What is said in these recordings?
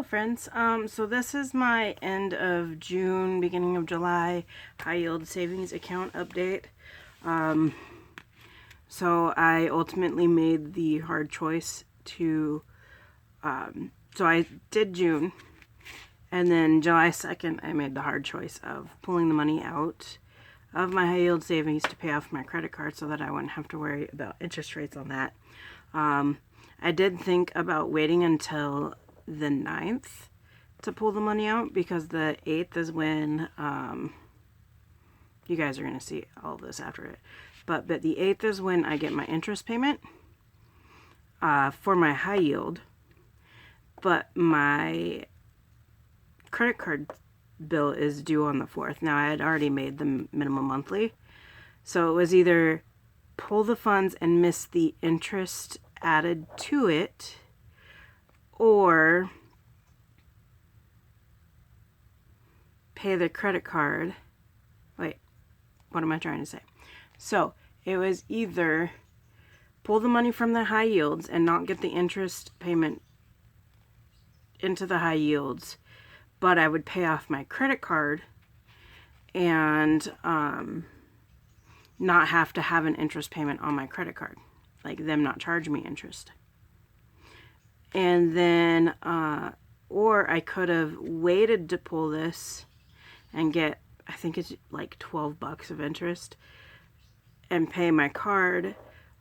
friends. So this is my end of June, beginning of July high yield savings account update. So I ultimately made the hard choice to, so I did June, and then July 2nd I made the hard choice of pulling the money out of my high yield savings to pay off my credit card so that I wouldn't have to worry about interest rates on that. I did think about waiting until the 9th to pull the money out, because the 8th is when, you guys are going to see all of this after it, but the 8th is when I get my interest payment for my high yield, but my credit card bill is due on the 4th. Now, I had already made the minimum monthly, so it was either pull the funds and miss the interest added to it, or pay the credit card. Wait, what am I trying to say? So it was either pull the money from the high yields and not get the interest payment into the high yields, but I would pay off my credit card and not have to have an interest payment on my credit card, like them not charge me interest. And then, or I could have waited to pull this and get, I think it's like $12 of interest, and pay my card,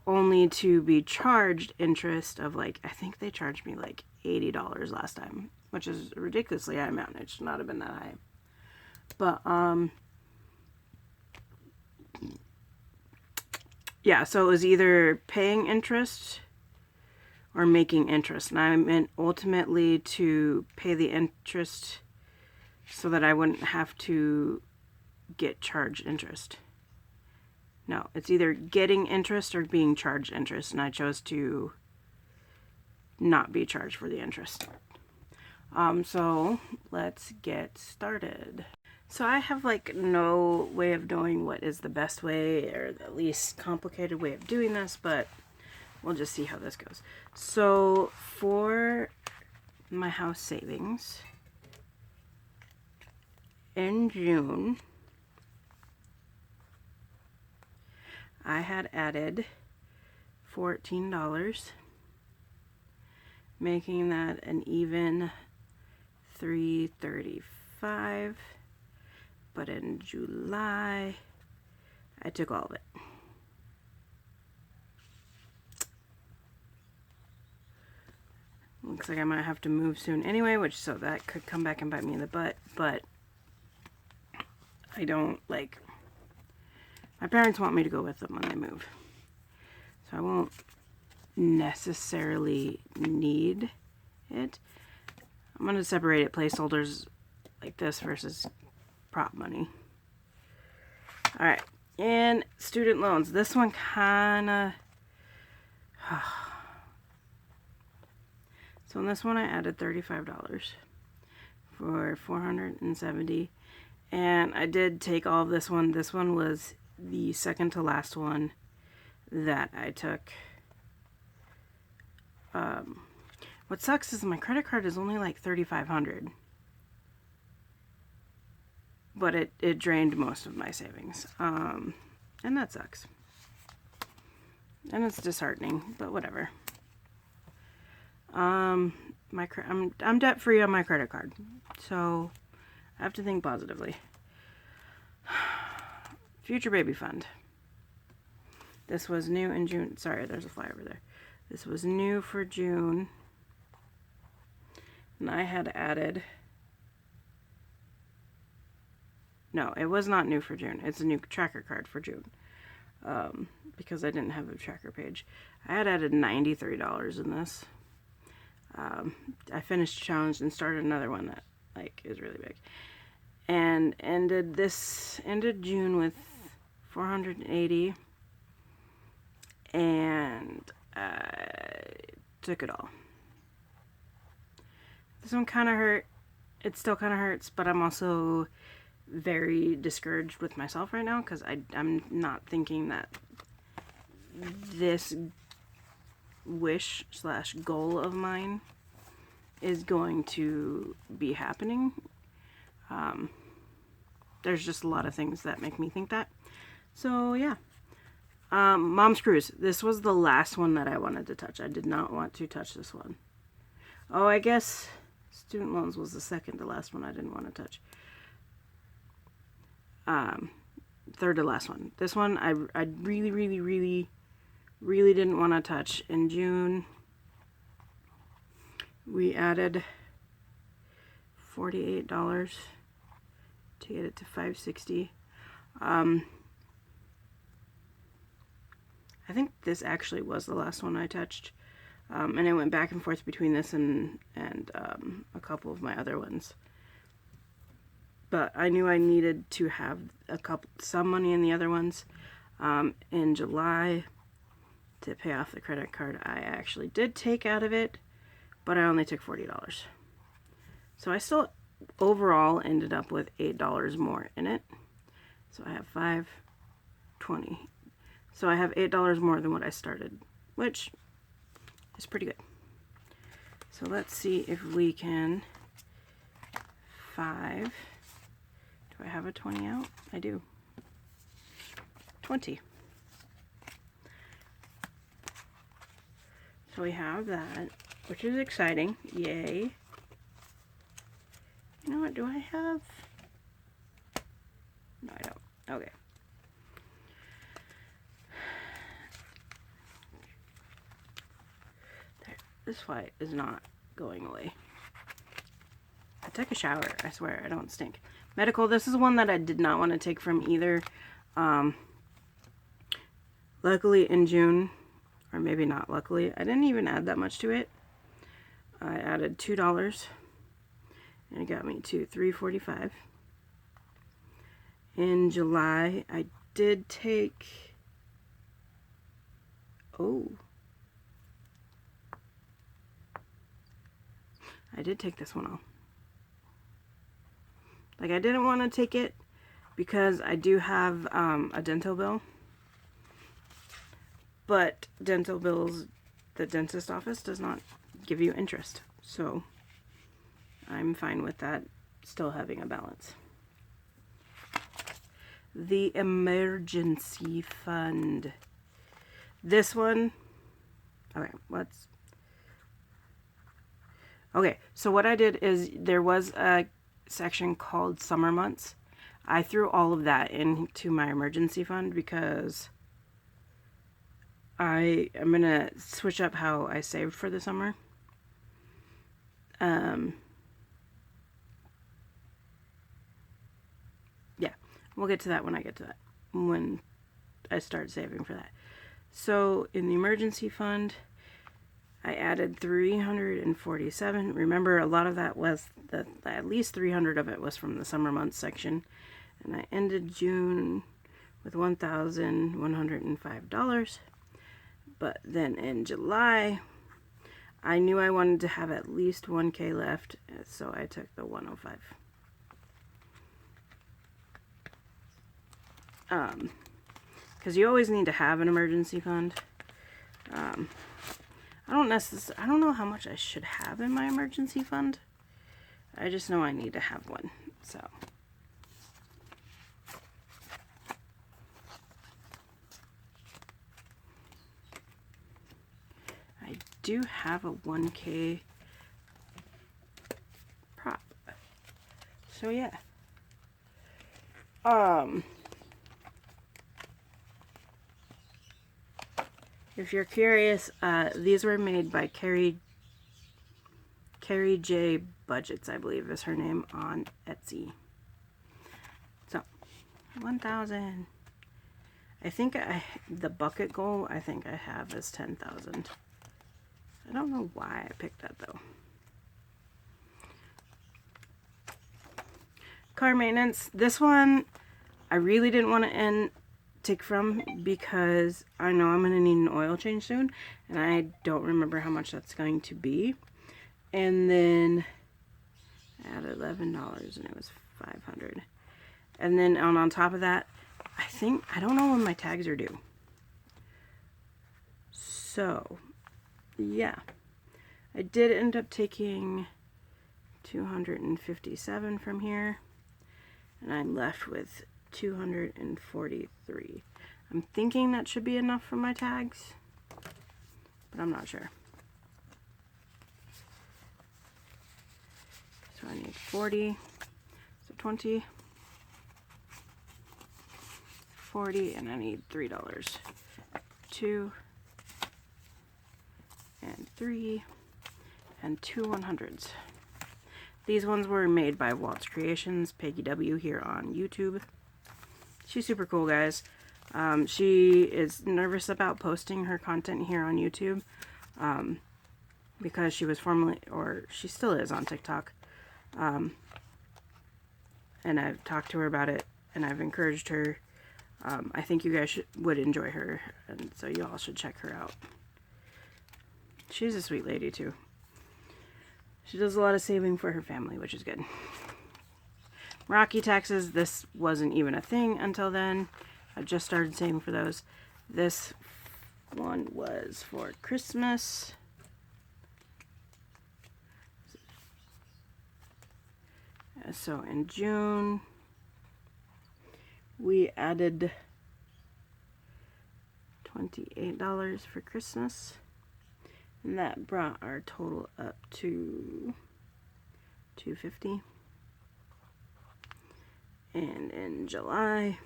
only to be charged interest of like, I think they charged me like $80 last time, which is a ridiculously high amount. It should not have been that high. But, yeah, so it was either paying interest or making interest. And I meant ultimately to pay the interest so that I wouldn't have to get charged interest. No, it's either getting interest or being charged interest, and I chose to not be charged for the interest. So let's get started. So I have like no way of knowing what is the best way or the least complicated way of doing this, but we'll just see how this goes. So for my house savings in June, I had added $14, making that an even $335. But in July, I took all of it. Looks like I might have to move soon anyway, so that could come back and bite me in the butt, but I don't, like, my parents want me to go with them when they move, so I won't necessarily need it. I'm going to separate it placeholders like this versus prop money. Alright, and student loans. This one kinda... So in this one I added $35 for $470, and I did take all of this one. This one was the second to last one that I took. What sucks is my credit card is only like $3,500. But it drained most of my savings, and that sucks, and it's disheartening, but whatever. I'm debt free on my credit card, so I have to think positively. Future baby fund. This was new in June. Sorry, there's a fly over there. This was new for June, and I had added... No, it was not new for June. It's a new tracker card for June, because I didn't have a tracker page. I had added $93 in this. I finished a challenge and started another one that like is really big, and ended June with $480, and I took it all. This one kind of hurt. It still kind of hurts, but I'm also very discouraged with myself right now, because I'm not thinking that this wish / goal of mine is going to be happening. There's just a lot of things that make me think that. So yeah. Mom's Cruise. This was the last one that I wanted to touch. I did not want to touch this one. Oh, I guess student loans was the second to last one I didn't want to touch. Third to last one. This one I really didn't want to touch. In June, we added $48 to get it to $560. I think this actually was the last one I touched, and I went back and forth between this and a couple of my other ones. But I knew I needed to have some money in the other ones. In July, to pay off the credit card, I actually did take out of it, but I only took $40. So I still overall ended up with $8 more in it. So I have $5.20. So I have $8 more than what I started, which is pretty good. So let's see if we can 5. Do I have a 20 out? I do. 20. So we have that, which is exciting. Yay. You know what, do I have? No, I don't. Okay. There. This fight is not going away. I took a shower, I swear, I don't stink. Medical, this is one that I did not want to take from either. Luckily in June, or maybe not luckily, I didn't even add that much to it. I added $2, and it got me to $345. In July, I did take, I did take this one off. Like, I didn't want to take it because I do have a dental bill. But dental bills, the dentist office does not give you interest. So I'm fine with that still having a balance. The emergency fund. This one, okay, so what I did is there was a section called summer months. I threw all of that into my emergency fund because I'm gonna switch up how I saved for the summer. Yeah, we'll get to that when I get to that, when I start saving for that. So in the emergency fund, I added $347. Remember, a lot of that was, at least $300 of it was from the summer months section. And I ended June with $1,105. But then in July, I knew I wanted to have at least $1K left, so I took the $105. Because you always need to have an emergency fund. I don't know how much I should have in my emergency fund. I just know I need to have one. So I do have a 1K prop. So yeah. If you're curious, these were made by Carrie Jay Budgets, I believe is her name, on Etsy. So, 1,000. I think the bucket goal I think I have is 10,000. I don't know why I picked that though. Car maintenance. This one I really didn't want to take from because I know I'm going to need an oil change soon and I don't remember how much that's going to be. And then I added $11 and it was $500. And then on top of that, I don't know when my tags are due. So, yeah. I did end up taking 257 from here, and I'm left with 243. I'm thinking that should be enough for my tags, but I'm not sure. So I need 40, so 20, 40, and I need $3. 2 and 3 and 2 100s. These ones were made by Walt's Creations, Peggy W. here on YouTube. She's super cool, guys. She is nervous about posting her content here on YouTube because she was formerly, or she still is, on TikTok. And I've talked to her about it, and I've encouraged her. I think you guys would enjoy her, and so you all should check her out. She's a sweet lady, too. She does a lot of saving for her family, which is good. Rocky taxes, this wasn't even a thing until then. I just started saving for those. This one was for Christmas. So in June, we added $28 for Christmas. And that brought our total up to $250. And in July,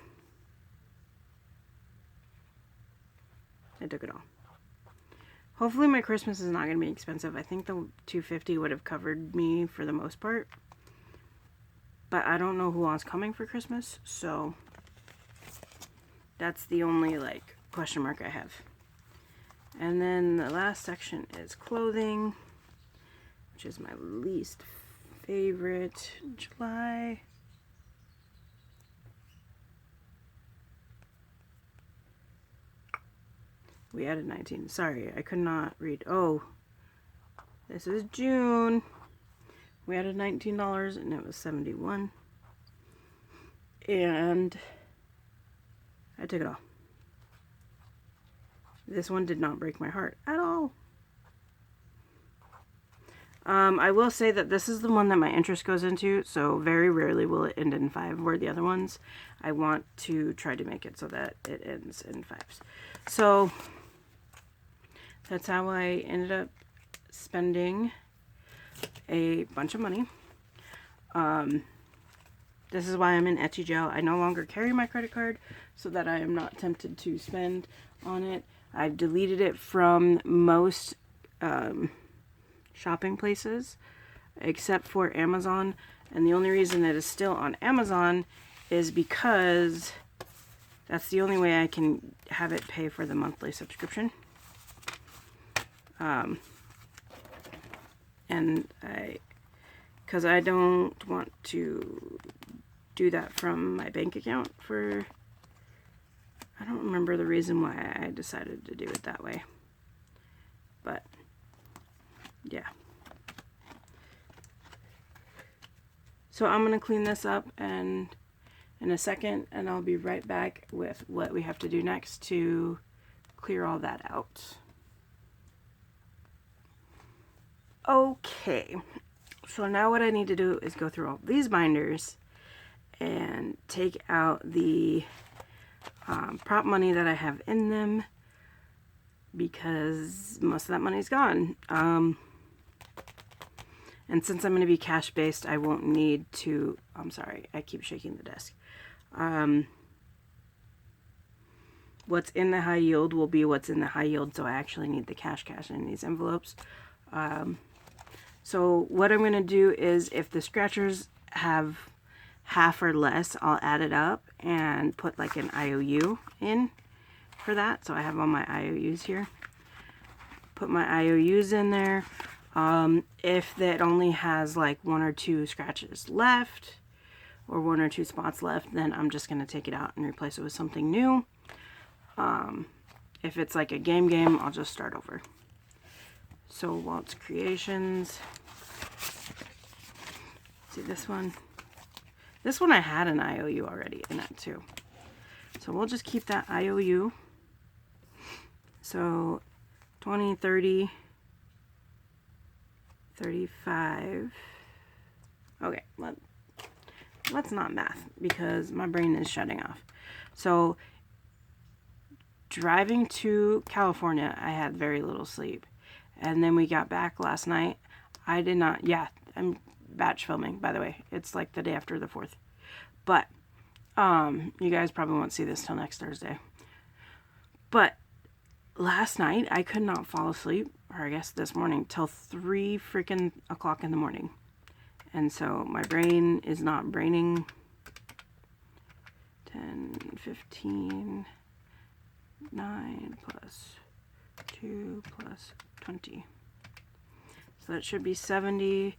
I took it all. Hopefully my Christmas is not going to be expensive. I think the $250 would have covered me for the most part. But I don't know who else is coming for Christmas, so that's the only question mark I have. And then the last section is clothing, which is my least favorite. July. We added 19. Sorry, I could not read. Oh, this is June. We added $19 and it was $71. And I took it all. This one did not break my heart at all. I will say that this is the one that my interest goes into, so very rarely will it end in 5, where the other ones, I want to try to make it so that it ends in 5s. So that's how I ended up spending a bunch of money. This is why I'm in Etsy jail. I no longer carry my credit card so that I am not tempted to spend on it. I've deleted it from most shopping places except for Amazon, and the only reason it is still on Amazon is because that's the only way I can have it pay for the monthly subscription. Because I don't want to do that from my bank account for, I don't remember the reason why I decided to do it that way, but yeah. So I'm going to clean this up and in a second, and I'll be right back with what we have to do next to clear all that out. Okay, so now what I need to do is go through all these binders and take out the prop money that I have in them, because most of that money's gone. And since I'm going to be cash based, I won't need to, I'm sorry, I keep shaking the desk. What's in the high yield will be what's in the high yield, so I actually need the cash in these envelopes. So what I'm going to do is, if the scratchers have half or less, I'll add it up and put like an IOU in for that. So I have all my IOUs here. Put my IOUs in there. If that only has like 1 or 2 scratches left, or 1 or 2 spots left, then I'm just going to take it out and replace it with something new. If it's like a game, I'll just start over. So Walt's Creations. See this one? This one I had an IOU already in it too. So we'll just keep that IOU. So 20, 30, 35. Okay, let's not math because my brain is shutting off. So driving to California, I had very little sleep. And then we got back last night. I did not, yeah, I'm batch filming, by the way. It's like the day after the 4th. But you guys probably won't see this till next Thursday. But last night, I could not fall asleep, or I guess this morning, till 3 freaking o'clock in the morning. And so my brain is not braining. 10, 15, 9 plus 2 plus 20. So that should be 70.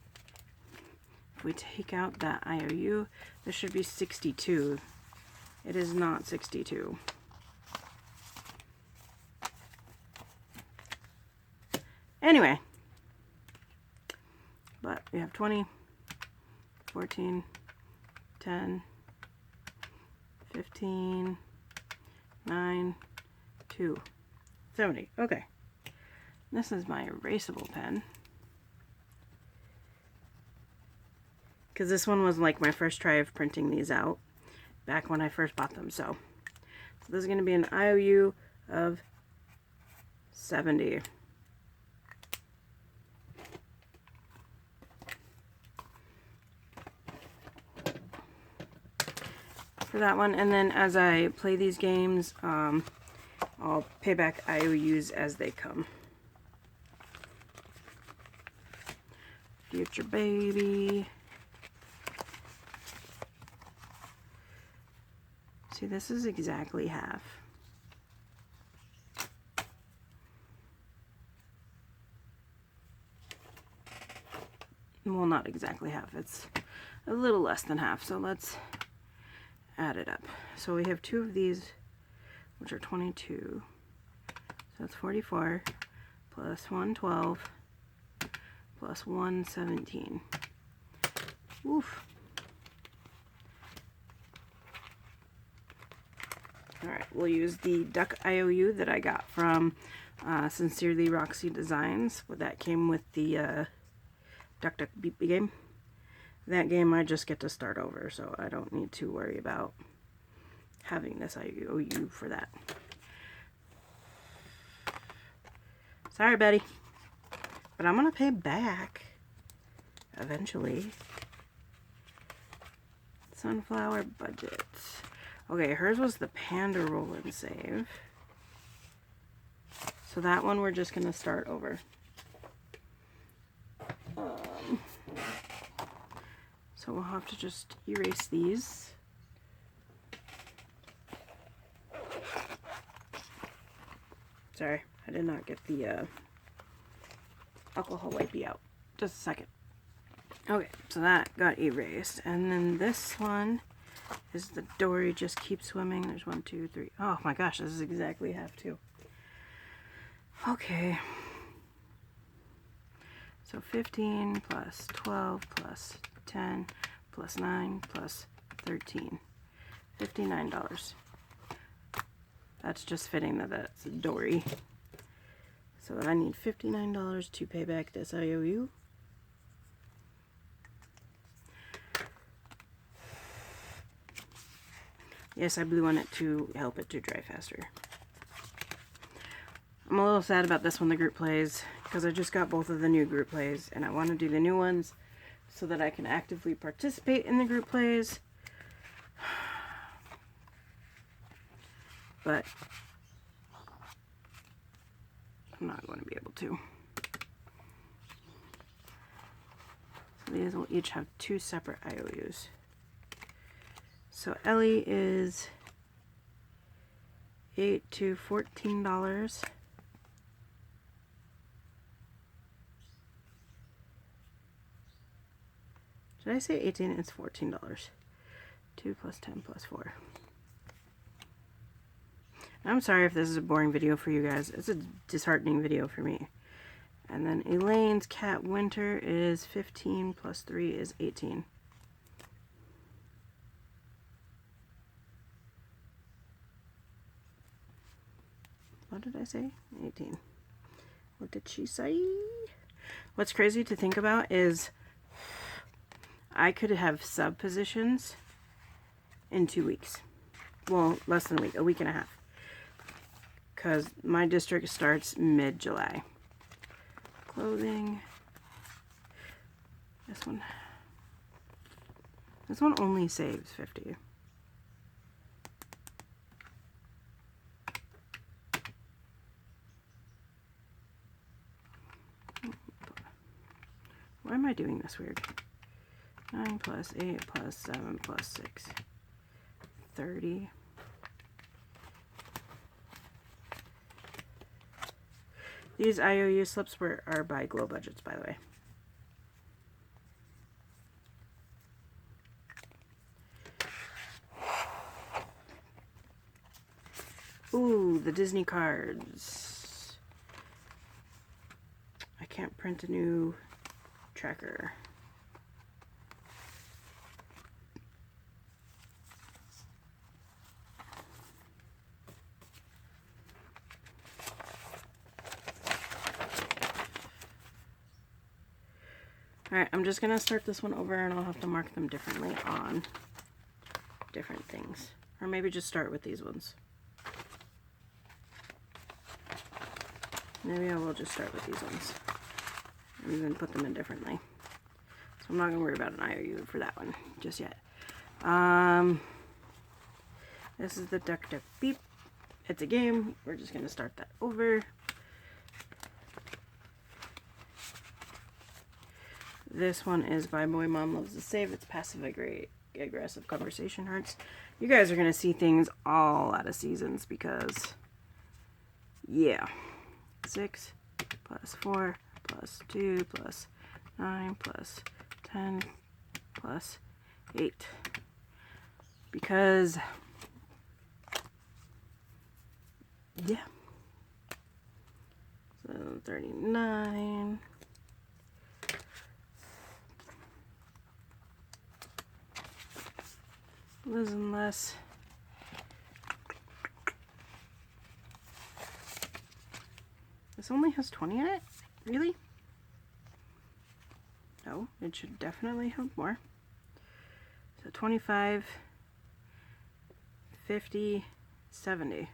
If we take out that IOU, this should be 62. It is not 62. Anyway, but we have 20, 14, 10, 15, 9, 2, 70. Okay. This is my erasable pen. Because this one was like my first try of printing these out back when I first bought them. So this is going to be an IOU of 70. For that one, and then as I play these games, I'll pay back IOUs as they come. Future baby. See, this is exactly half. Well, not exactly half. It's a little less than half. So let's add it up. So we have 2 of these, which are 22. So that's 44 plus 112 plus 117. Oof. Alright, we'll use the duck IOU that I got from Sincerely Roxy Designs. Well, that came with the Duck Duck Beep game. That game I just get to start over, so I don't need to worry about having this IOU for that. Sorry, Betty. But I'm going to pay back eventually. Sunflower Budget. Okay, hers was the Panda Roll and Save. So that one we're just going to start over. So we'll have to just erase these. Sorry, I did not get the alcohol wipey out. Just a second. Okay, so that got erased. And then this one is the Dory Just Keep Swimming. There's 1, 2, 3. Oh my gosh, this is exactly half too. Okay. So 15 plus 12 plus 10 plus 9 plus 13. $59. That's just fitting that that's a Dory. So I need $59 to pay back this IOU. Yes, I blew on it to help it to dry faster. I'm a little sad about this one, the group plays, because I just got both of the new group plays, and I want to do the new ones so that I can actively participate in the group plays. But I'm not going to be able to. So these will each have 2 separate IOUs. So Ellie is $8 to $14. Did I say 18? It's $14. 2 plus 10 plus 4. I'm sorry if this is a boring video for you guys. It's a disheartening video for me. And then Elaine's Cat Winter is 15 plus 3 is 18. What did I say? 18. What did she say? What's crazy to think about is I could have sub positions in 2 weeks. Well, less than a week and a half. Because my district starts mid-July. Clothing. This one only saves 50. Why am I doing this weird? 9 plus 8 plus 7 plus 6. 30. These IOU slips are by Glow Budgets, by the way. Ooh, the Disney cards. I can't print a new tracker. Alright, I'm just going to start this one over and I'll have to mark them differently on different things. Or maybe just start with these ones. Maybe I will just start with these ones. And then put them in differently. So I'm not going to worry about an IOU for that one just yet. This is the Duck Duck Beep. It's a game. We're just going to start that over. This one is by Boy Mom Loves to Save. It's passive aggressive conversation hearts. You guys are going to see things all out of seasons because, yeah. 6 plus 4 plus 2 plus 9 plus 10 plus 8. Because, yeah. So 39. Less and less. This only has 20 in it? Really? No, it should definitely have more. So 25, 50, 70.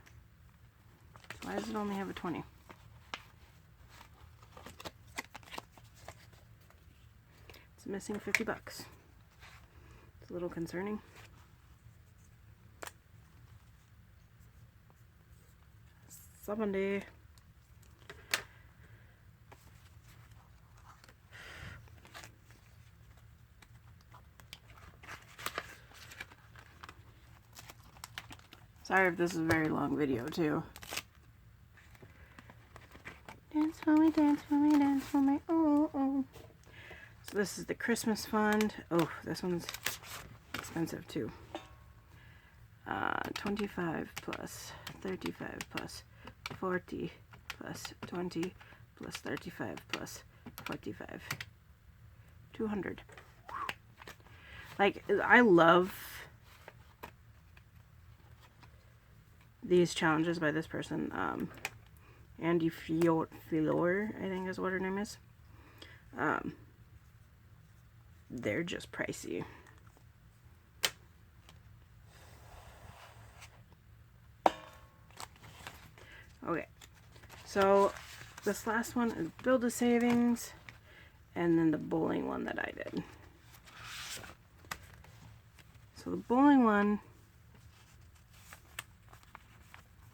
So why does it only have a 20? It's missing 50 bucks. It's a little concerning. Sunday. Sorry if this is a very long video too. Dance for me, dance for me, dance for me, oh, oh. So this is the Christmas fund. Oh, this one's expensive too. 25 plus 35 plus 40 plus 20 plus 35 plus 45. 200. Like, I love these challenges by this person. Andy Filor, I think is what her name is. They're just pricey. Okay, so this last one is Build a Savings, and then the bowling one that I did. So the bowling one,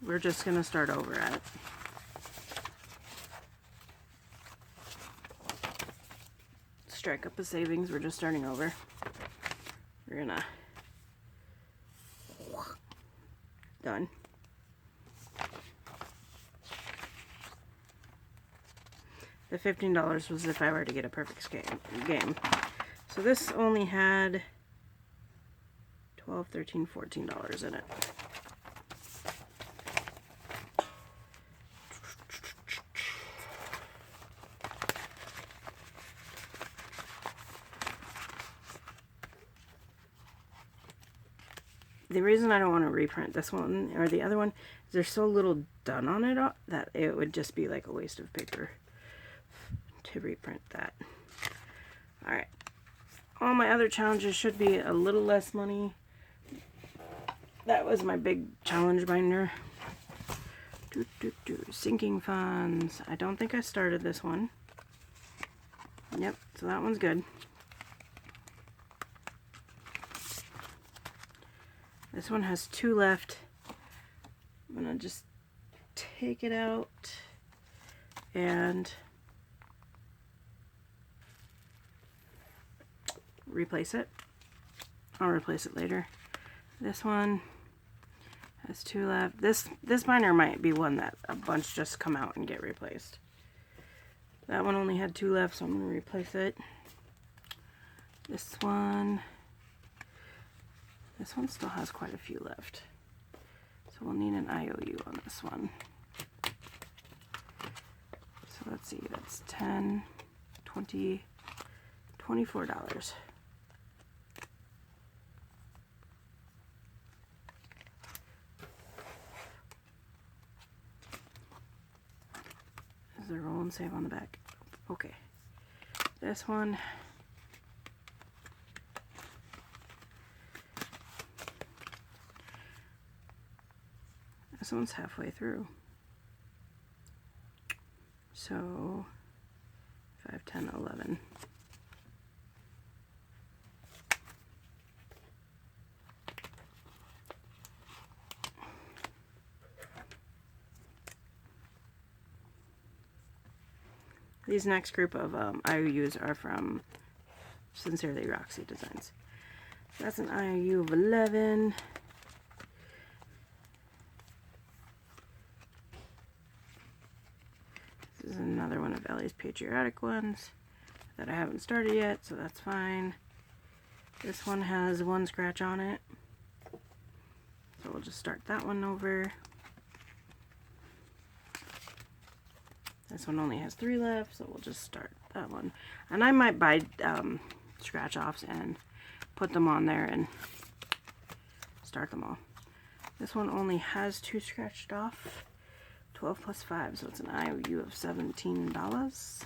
we're just going to start over at. Strike up a savings, we're just starting over. We're going to. Done. The $15 was if I were to get a perfect game. So this only had $12, $13, $14 in it. The reason I don't want to reprint this one or the other one is there's so little done on it that it would just be like a waste of paper. to reprint that. Alright. All my other challenges should be a little less money. That was my big challenge binder. Sinking funds. I don't think I started this one. Yep, so that one's good. This one has 2 left. I'm gonna just take it out and replace it. I'll replace it later. This one has 2 left. This binder might be one that a bunch just come out and get replaced. That one only had 2 left, so I'm going to replace it. This one still has quite a few left. So we'll need an IOU on this one. So let's see, that's 10, 20, $24. Is there roll and save on the back? Okay. This one. This one's halfway through. So 5, 10, 11. These next group of IOUs are from Sincerely Roxy Designs. That's an IOU of 11. This is another one of Ellie's patriotic ones that I haven't started yet, so that's fine. This one has 1 scratch on it, so we'll just start that one over. This one only has 3 left, so we'll just start that one. And I might buy scratch offs and put them on there and start them all. This one only has 2 scratched off. 12 plus 5, so it's an IOU of $17.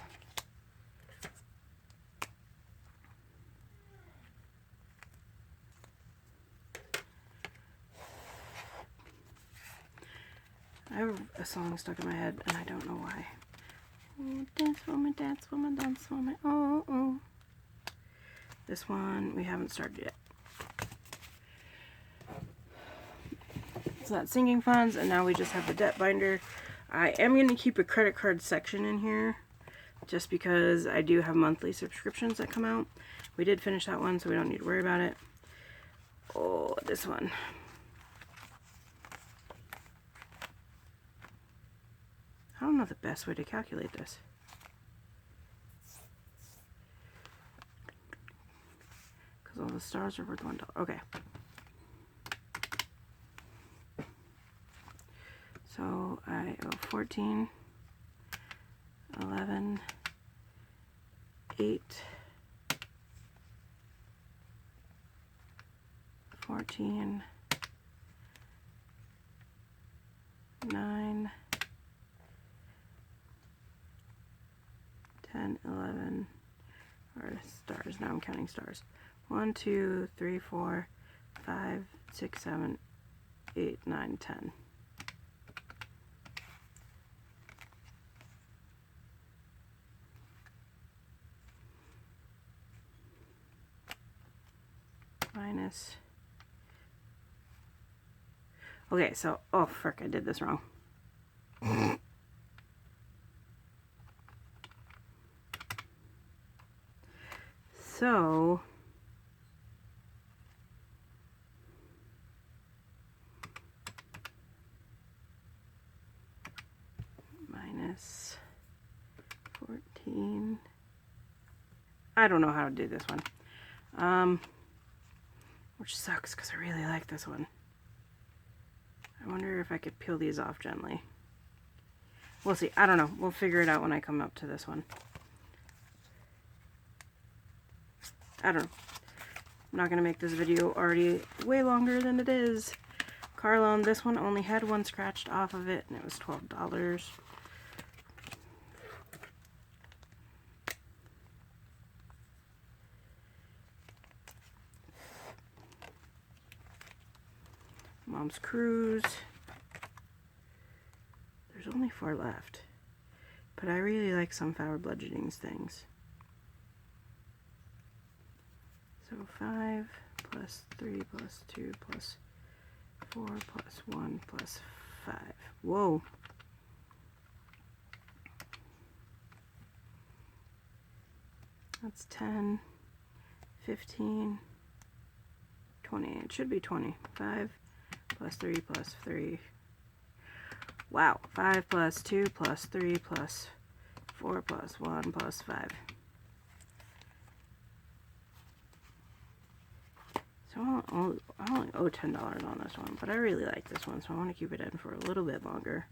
I have a song stuck in my head and I don't know why. Oh, dance woman, dance woman, dance woman, oh, oh. This one we haven't started yet. So that's sinking funds, and now we just have the debt binder. I am going to keep a credit card section in here just because I do have monthly subscriptions that come out. We did finish that one, so we don't need to worry about it. Oh, this one. I don't know the best way to calculate this. Because all the stars are worth $1. Okay. So I owe 14, 11, 8, 14, 9, 10, 11, or stars, now I'm counting stars. 1, 2, 3, 4, 5, 6, 7, 8, 9, 10. Minus. Okay, so, oh frick, I did this wrong. So, minus 14. I don't know how to do this one. Which sucks because I really like this one. I wonder if I could peel these off gently. We'll see. I don't know. We'll figure it out when I come up to this one. I don't know. I'm not going to make this video already way longer than it is. Carlon, this one only had 1 scratched off of it, and it was $12. Mom's Cruise. There's only 4 left. But I really like Sunflower Bludgeoning's things. So 5 plus 3 plus 2 plus 4 plus 1 plus 5. Whoa. That's 10, 15, 20. It should be 20. 5 plus 3 plus 3. Wow. 5 plus 2 plus 3 plus 4 plus 1 plus 5. So I only owe $10 on this one, but I really like this one, so I want to keep it in for a little bit longer.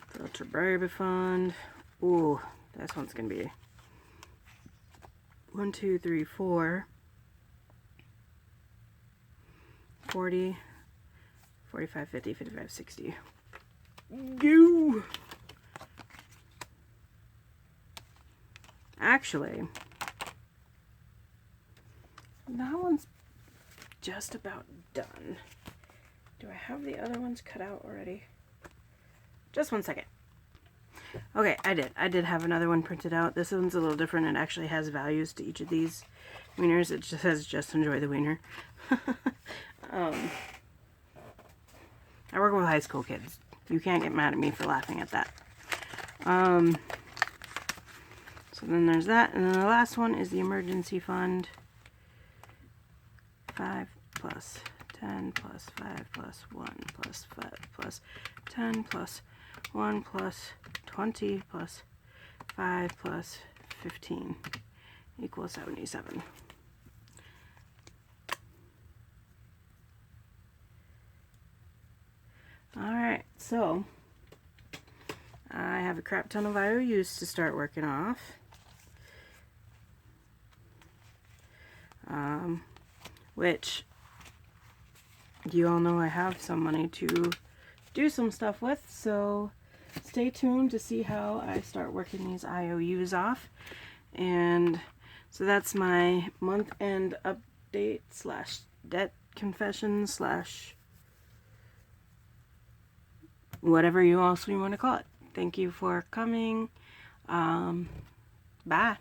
Filter Baby Fund. Ooh, this one's gonna be 1, 2, 3, 4, 40, 45, 50, 55, 60. Go! Actually, that one's just about done. Do I have the other ones cut out already? Just 1 second. Okay, I did have another one printed out. This one's a little different. It actually has values to each of these wieners. It just says, just enjoy the wiener. I work with high school kids. You can't get mad at me for laughing at that. So then there's that. And then the last one is the emergency fund. 5 plus 10 plus 5 plus 1 plus 5 plus 10 plus 1 plus 20 plus 5 plus 15 equals 77. Alright, so I have a crap ton of IOUs to start working off. Which you all know I have some money to do some stuff with, so stay tuned to see how I start working these IOUs off. And so that's my month-end update slash debt confession slash whatever you else you want to call it. Thank you for coming. Bye.